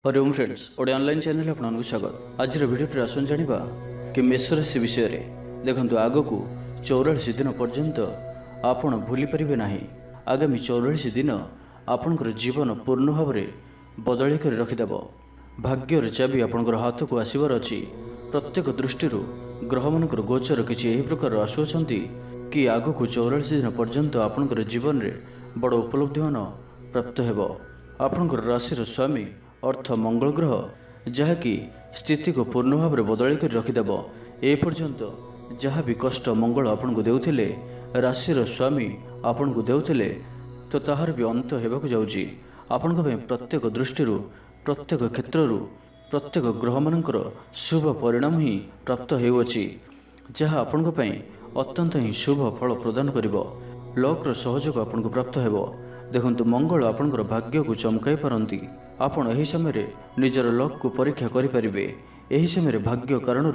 Hariom friends ओडे online channel आपको स्वागत। आज भिडियो आसन जाना कि मेष राशि विषय में देखो आग को 44 दिन पर्यंत आपण भूली पारे ना। आगामी 44 दिन आपणकर जीवन पूर्ण भाव में बदल कर रखिदेव। भाग्यर चाबी आपणकर हाथ को आसबार अच्छी। प्रत्येक दृष्टि ग्रह मानकर गोचर किसी प्रकार आसुँच कि आग को 44 दिन पर्यंत आपणकर जीवन में बड़ उपलब्धि मान प्राप्त हो। आपणकर राशि स्वामी अर्थ मंगल ग्रह जहाँकि स्थिति को पूर्ण भाव में बदल कर रखिदेव। ए पर्यंत जहाँ भी कष्ट मंगल आपन को देउथिले, राशिर स्वामी आपन को देउथिले, तो ताहार भी अंत हेबाकु जाउची। आपन को प्रत्येक दृष्टि प्रत्येक क्षेत्र प्रत्येक ग्रह मानकर शुभ परिणाम ही प्राप्त हेउछि, जहाँ आपन को अत्यंत ही शुभ फल प्रदान करिवो। लक्र सहयोग आपन को प्राप्त हेबो। देखंतु मंगल आपनकर भाग्य को चमकाई पारंती। आपण एही समय निजर लक को परीक्षा करें। एही समय भाग्य कारण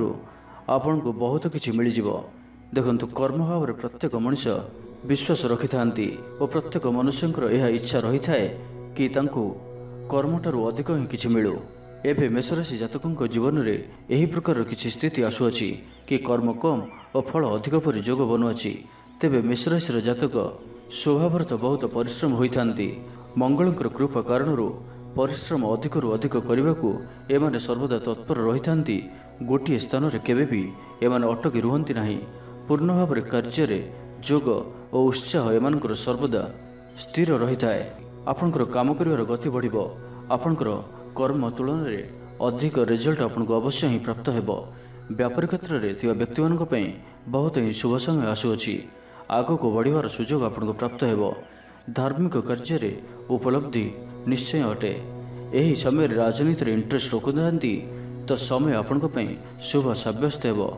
आपण को बहुत किछि मिल जिवो। देखंतु कर्म भाव में प्रत्येक मनुष्य विश्वास रखि थांती और प्रत्येक मनुष्यंकर यह इच्छा रही थाए कि तांको कर्मठारु अधिक ही किछि मिलू। एबे मेषराशि जातकों जीवन में यही प्रकार किछि स्थिति आसुअछि कि कर्म कम और फल अधिक पर जोग बनुअछि। तेबे मेषराशि जातक स्वभाव तो बहुत परिश्रम होइथांती। मंगलकर कृपा कारण परिश्रम अधिक रु अधिक करने को एमाने सर्वदा तत्पर रही थांती। गोटे स्थान रे केबे भी एमाने अटकी रुहंती नहीं। पूर्ण भाव में कार्य जोग और उत्साह एमानकर सर्वदा स्थिर रही थाए। आपनकर काम करिवार गति बढ़िबो। आपनकर कर्म तुलन में अधिक रिजल्ट आपनको अवश्य ही प्राप्त हेबो। व्यापार क्षेत्र में थिबा व्यक्ति मानक पई बहुत ही शुभ समय आसुअछि। आग को बढ़िवार सुजोग आपनको प्राप्त हेबो। धार्मिक कार्य रे उपलब्धि निश्चय अटे। यही समय राजनीति इंटरेस्ट रखुनाहांती तो समय आपनको पई शुभ साब्यस्त हेबो।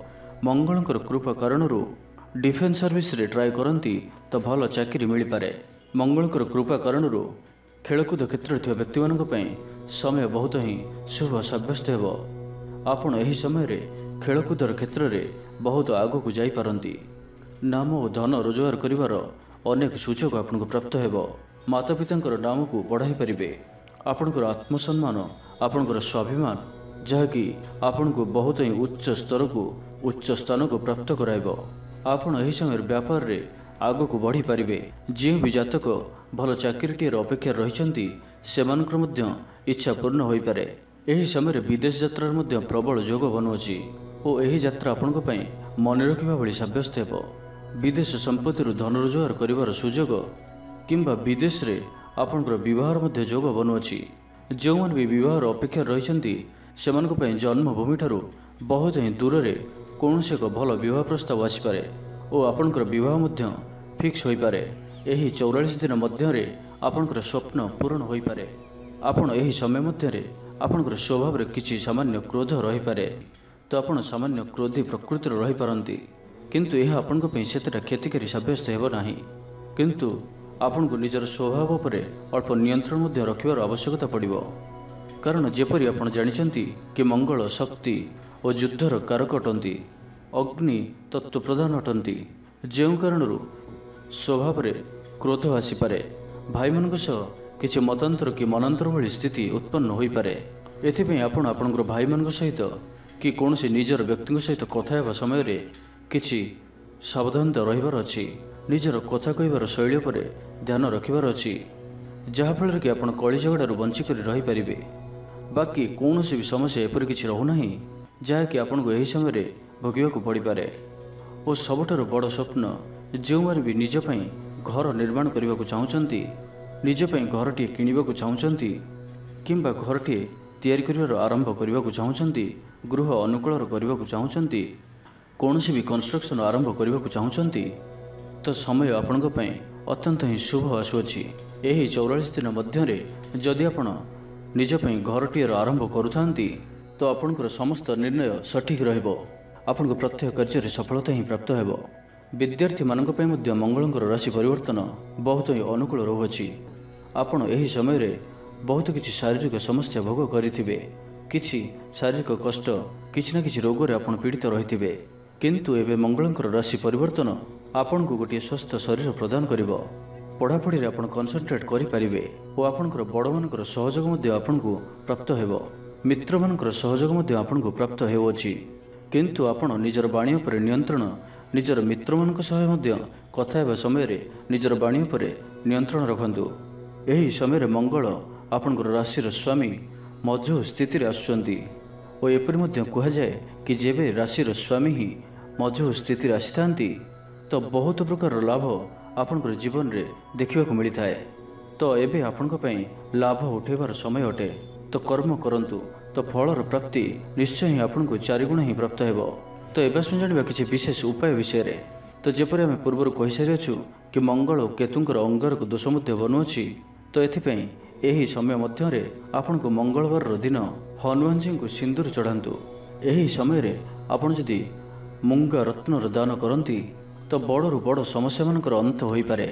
मंगलकर कृपा कारण डिफेन्स सर्विस रे ट्राई करंती तो भल चाकरी मिल पारे। मंगलकर कृपा कारण खेलकूद क्षेत्र में व्यक्ति मानक पई समय बहुत ही शुभ साब्यस्त हेबो। आपण एही समय रे खेलकूदर क्षेत्र में बहुत आगक जाई पारंती। नाम और धन रोजगार करिवार अनेक सुजोग आपनको प्राप्त हेबो। माता पितांकर नाम को बढ़ाई पारिबे। आपनकर आत्मसम्मान आपनकर स्वाभिमान जहाँकि आपन को बहुत ही उच्च स्तर को उच्च स्थान को प्राप्त कराइबो। आपन एही समय व्यापार रे आग को बढ़ी पारिबे। जे भी जातक भल चाकरीटीर अपेक्षा रहिछंती सेमानकर मध्य इच्छा पूर्ण होई पारे। एही समय विदेश यात्रार मध्य प्रबल जोग बनुअछि और एही यात्रा आपनक पई मन रखिबा भली साब्यस्त हेबो। विदेश संपत्ति धन रोजगार करिवार सुजोग किंबा विदेश रे आपनकर विवाहर मध्य जोग बनुअछि। जो मन भी विवाहर अपेक्षा रहिछंती सेमानक पई जन्मभूमि ठारू बहुत ही दूर रे कौनसी एक भल विवाह प्रस्ताव आसीपारे और आपनकर विवाह मध्य फिक्स होई पारे। एही 44 दिन मध्य रे आपनकर स्वप्न पूर्ण होई पारे। आपण एही समय मध्य रे आपनकर स्वभाव रे किछि सामान्य क्रोध रही पारे, तो आपण सामान्य क्रोधी प्रकृतिर रही पारंती। किंतु यह आपन को सेटा क्षतिकारी साब्यस्त हेब नाही। किंतु आपन को निजर स्वभाव पर अल्प नियंत्रण मध्य रखिबार आवश्यकता पड़िबो। कारण जेपरि आपण जानिछंती कि मंगल शक्ति और युद्धर कारक अटंती, अग्नि तत्व प्रधान अटंती। जेउ कारणरू स्वभाव रे क्रोध आसीपारे। भाई मानक सह किछि मतांतर कि मनांतर भली स्थिति उत्पन्न होई पारे। एथिपई आपण आपनकर भाई मानक सहित कि कोनोसी निजर व्यक्ति सहित कथा हेबा समय रे किछि सावधानता रहिबार अछि। निजर कथा कहबार शैली पर ध्यान रखिबार अछि, जहाँफल कि आपण कଳି झगड़ारू बंचिक रही पारिबे। बाकी कौनसी भी समस्या एपरि किछि रहू नाही जहाँकि आपनको एही समय भोगिबाकू पड़ी पारे। और सबठारु बड़ स्वप्न जो मारे भी निज पई घर निर्माण करने चाहूँगी, निज पई घरटी किणवाक चाहूँगी किंबा घरटी तैयारी करिवार आरंभ करने चाहूँगी, गृह अनुकूल करने चाहूँगी, कौन भी कंस्ट्रक्शन आरंभ करने को चाहूँगी, तो समय आपण अत्यंत ही शुभ आसुअछि। एही 44 दिन मध्य जदि आपण निज पई घरटीर आरंभ करुथांती तो आपणकर समस्त निर्णय सठिक रहिबो। आपनको प्रत्येक कार्य सफलता ही प्राप्त हेबो। विद्यार्थी मानक पई मध्य मंगलकर राशि परिवर्तन बहुत ही अनुकूल रहुअछि। आपण एही समय रे बहुत किछि शारीरिक समस्या भोग करिथिबे। किछि शारीरिक कष्ट किछि न किछि रोग रे आपण पीड़ित रहिथिबे। किंतु एबे मंगलकर राशि परिवर्तन आपन को गोटे स्वस्थ शरीर प्रदान करिवो। पढ़ापढ़ी रे आपण कनसेंट्रेट करि परिबे ओ आपनकर बड़ मानकर सहयोग मध्ये आपनकु प्राप्त हेबो। मित्र मानकर सहयोग मध्ये आपनकु प्राप्त हेउछि। किंतु आपण निजर वाणी उपर नियंत्रण निजर मित्र मानक सह मध्ये कथा हेबा समय रे निजर वाणी उपर नियंत्रण रखंतु। एही समय रे मंगल आपनकर राशि स्वामी मध्य स्थिति रे आसुचंती ओ एपरि मध्ये कुहा जाय कि जेबे राशि स्वामी ही मध्य स्थिति रे आसिथांती तो बहुत प्रकार लाभ आपनकर जीवन रे देखिबाकू मिलिथाए। तो एबे आपनक पई लाभ उठेबार समय अटे। तो कर्म करंतु तो फलर प्राप्ति निश्चय ही आपनको 4 गुण ही प्राप्त हेबो। तो एबे सुन जानिबा किछि विशेष उपाय विषय रे। तो जेपरि आमे पूर्वर कहि सारि अछु कि मंगल और केतुंकर अंगारक दोष मध्ये बनुअछि। तो एथिपई एही समय मध्य रे आपनको मंगलवार दिन हनुमान जी को सिंदूर चढ़ांतु। एही समय रे आपण जदि मूंगा रत्नर दान करंती तो बड़रू बड़ समस्या मानकर अंत होई पारे।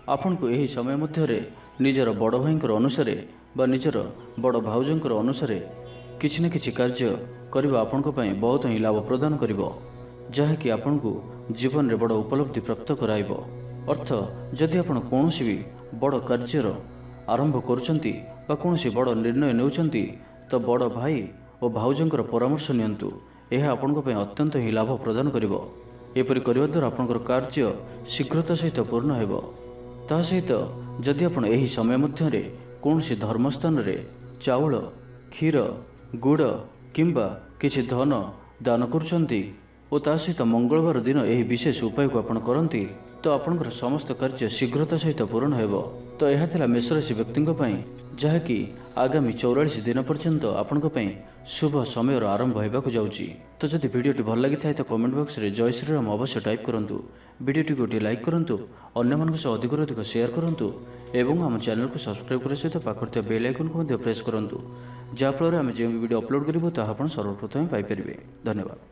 आपन को एही समय मध्य रे निजर बड़ भाईंकर अनुसार बा निजर बड़ भाउजंकर अनुसार किछि न किछि कार्य करबा आपन को पई बहुत ही लाभ प्रदान करिवो, जहा कि आपन को जीवन रे बड़ उपलब्धि प्राप्त कराइबो। अर्थ जदि आपन कोनोसी भी बड़ कार्यर आरंभ करूचंती बा कोनोसी बड़ निर्णय नेउचंती तो बड़ भाई और भाउजंकर परामर्श नियंतु। यह आपन को पई अत्यंत ही लाभ प्रदान करिवो। एपरि करबा द्वारा आपनकर कार्य शीघ्रता सहित पूर्ण हेबो। ता सहित जदि आपण एही समय मध्य रे कोनोसी धर्मस्थान रे चाउल क्षीर गुड़ किंबा किछि धन दान करूचंती और ता सहित मंगलवार दिन एही विशेष उपाय को आपण करंती तो आपनकर समस्त कार्य शीघ्रता सहित पूर्ण हेबो। तो यह थिला मेष राशि व्यक्तिंक पई जहा कि आगामी 44 दिन पर्यंत आपनक पई शुभ समय आरंभ होइबाकू जाउची। तो जदि वीडियोटी भल लागि थाए तो कमेंट बॉक्स रे जय श्री राम अवश्य टाइप करंतु। वीडियोटी गोटे लाइक करंतु, अन्य मानक सह अधिक अधिक शेयर करंतु एवं हम चैनल को सब्सक्राइब करने सहित पाखर बेल आइकन को प्रेस करंतु, जहा फल आम जो वीडियो अपलोड करिवो ताहा आपण सर्वप्रथम पाई परिबे। धन्यवाद।